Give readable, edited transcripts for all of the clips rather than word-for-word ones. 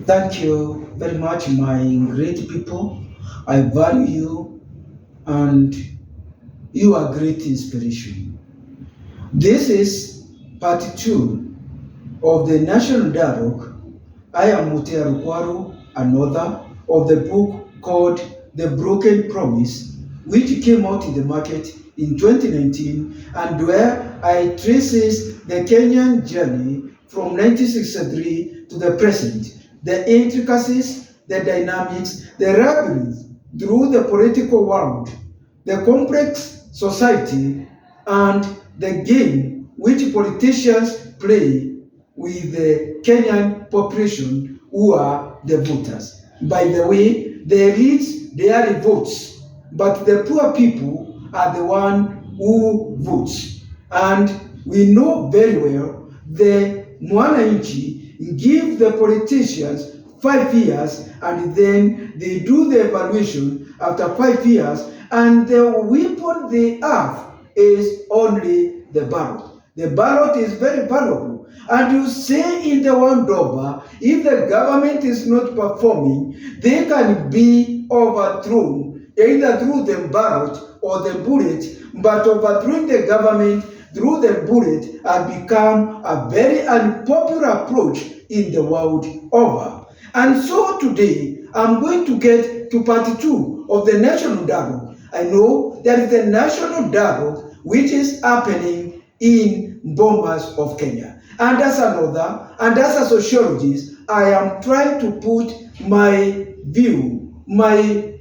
Thank you very much, my great people. I value you and you are great inspiration. This is part two of the National Dialogue. I am Mutea Rukwaru, an author of the book called The Broken Promise, which came out in the market in 2019 and where I traces the Kenyan journey from 1963 to the present, the intricacies, the dynamics, the labyrinth through the political world, the complex society, and the game which politicians play with the Kenyan population who are the voters. By the way, the elites, they are the votes, but the poor people are the one who votes. And we know very well the Mwananchi give the politicians 5 years and then they do the evaluation after 5 years, and the weapon they have is only the ballot. The ballot is very valuable. And you say in the one dollar, if the government is not performing, they can be overthrown either through the ballot or the bullet, but overthrowing the government through the bullet has become a very unpopular approach in the world over. And so today, I'm going to get to part two of the National Dialogue. I know there is a National Dialogue which is happening in Bomas of Kenya. And as an author, and as a sociologist, I am trying to put my view, my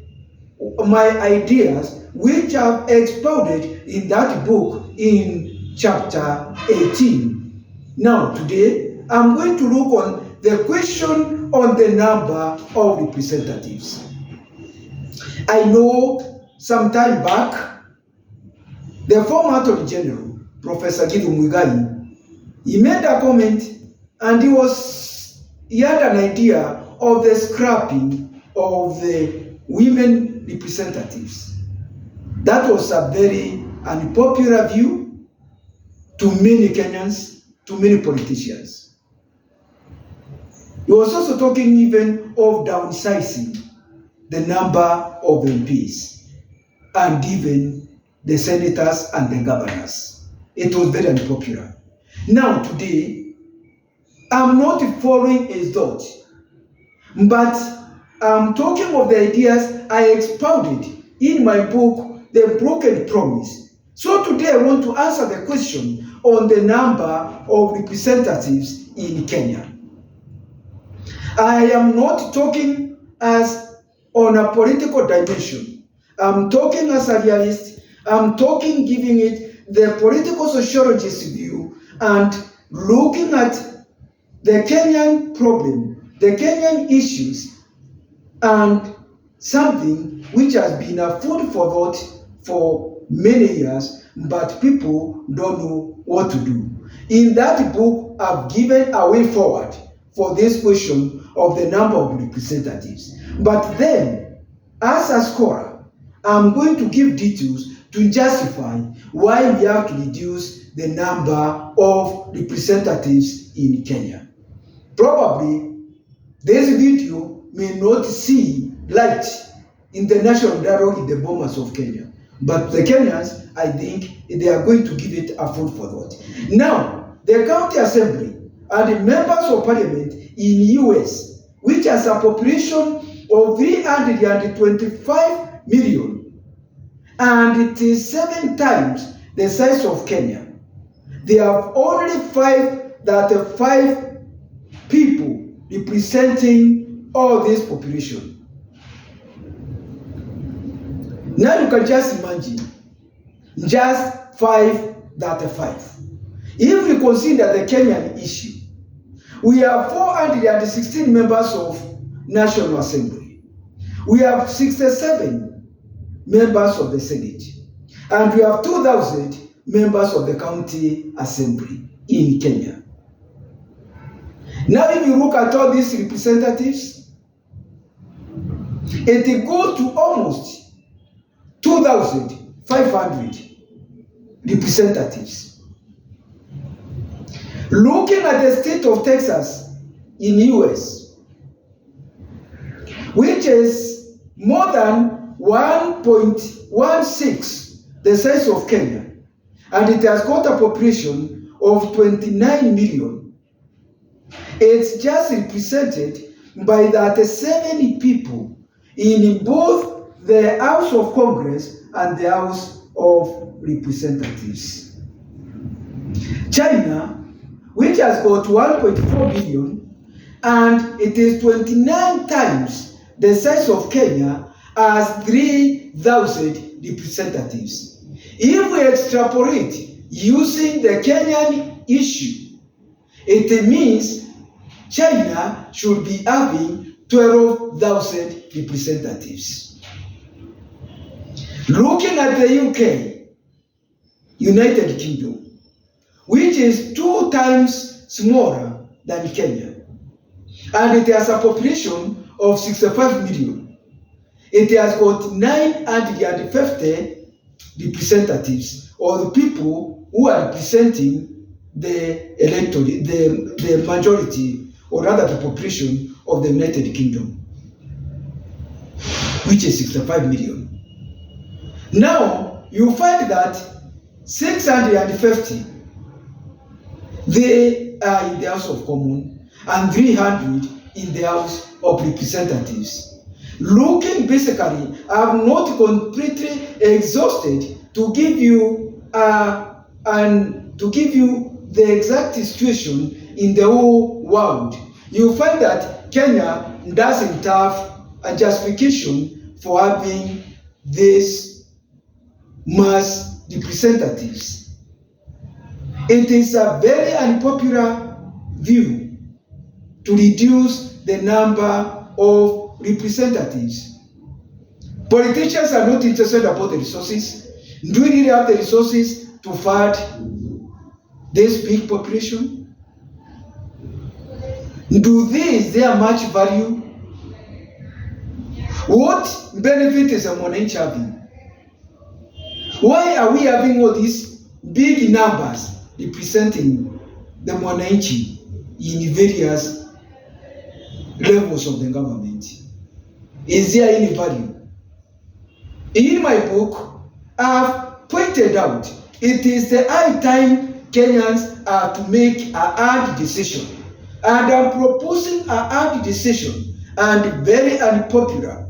ideas, which I've expounded in that book in chapter 18. Now, today, I'm going to look on the question on the number of representatives. I know some time back, the former Attorney General, Professor Githu Muigai, he made a comment and he had an idea of the scrapping of the women representatives. That was a very unpopular view to many Kenyans, to many politicians. He was also talking even of downsizing the number of MPs and even the senators and the governors. It was very unpopular. Now today, I'm not following his thought, but I'm talking of the ideas I expounded in my book, The Broken Promise. So today I want to answer the question on the number of representatives in Kenya. I am not talking as on a political dimension. I'm talking as a realist. I'm talking giving it the political sociologist view and looking at the Kenyan problem, the Kenyan issues, and something which has been a food for thought for many years, but people don't know what to do. In that book, I've given a way forward for this question of the number of representatives. But then, as a scholar, I'm going to give details to justify why we have to reduce the number of representatives in Kenya. Probably, this video may not see light in the National Dialogue in the Bomas of Kenya. But the Kenyans, I think, they are going to give it a food for thought. Now, the county assembly and the members of parliament in US, which has a population of 325 million, and it is 7 times the size of Kenya. They have only 5 people representing all this population. Now you can just imagine, just 5. If we consider the Kenyan issue, we have 416 members of National Assembly. We have 67 members of the Senate. And we have 2,000 members of the County Assembly in Kenya. Now if you look at all these representatives, it goes to almost 2,500 representatives. Looking at the state of Texas in the US, which is more than 1.16 the size of Kenya, and it has got a population of 29 million. It's just represented by 37 people in both the House of Congress and the House of Representatives. China, which has got 1.4 billion, and it is 29 times the size of Kenya, has 3,000 representatives. If we extrapolate using the Kenyan issue, it means China should be having 12,000 representatives. Looking at the UK, United Kingdom, which is 2 times smaller than Kenya, and it has a population of 65 million. It has got 950 representatives, or the people who are representing the electorate, the majority, or rather the population of the United Kingdom, which is 65 million. Now, you find that 650, they are in the House of Commons, and 300 in the House of Representatives. Looking basically, I'm not completely exhausted to give you the exact situation in the whole world. You find that Kenya doesn't have a justification for having this mass representatives. It is a very unpopular view to reduce the number of representatives. Politicians are not interested about the resources. Do we really have the resources to fund this big population? Is there much value? What benefit is a mwananchi having? Why are we having all these big numbers representing the mwananchi in various levels of the government? Is there any value? In my book, I've pointed out it is the high time Kenyans are to make a hard decision. And I'm proposing a hard decision and very unpopular.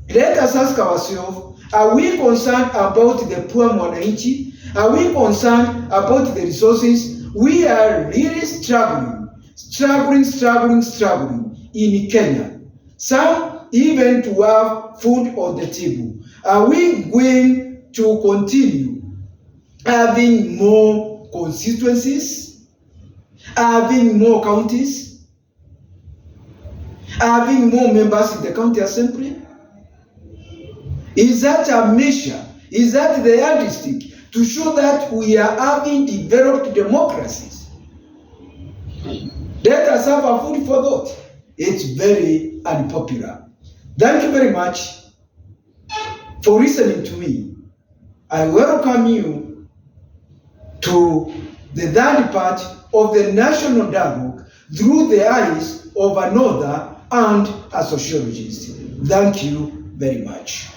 Let us ask ourselves, are we concerned about the poor mwananchi? Are we concerned about the resources? We are really struggling in Kenya. Some even to have food on the table. Are we going to continue having more constituencies, having more counties, having more members in the county assembly? Is that a measure? Is that the yardstick to show that we are having developed democracies? Let us have a food for thought. It's very unpopular. Thank you very much for listening to me. I welcome you to the third part of the national dialogue through the eyes of an author and a sociologist. Thank you very much.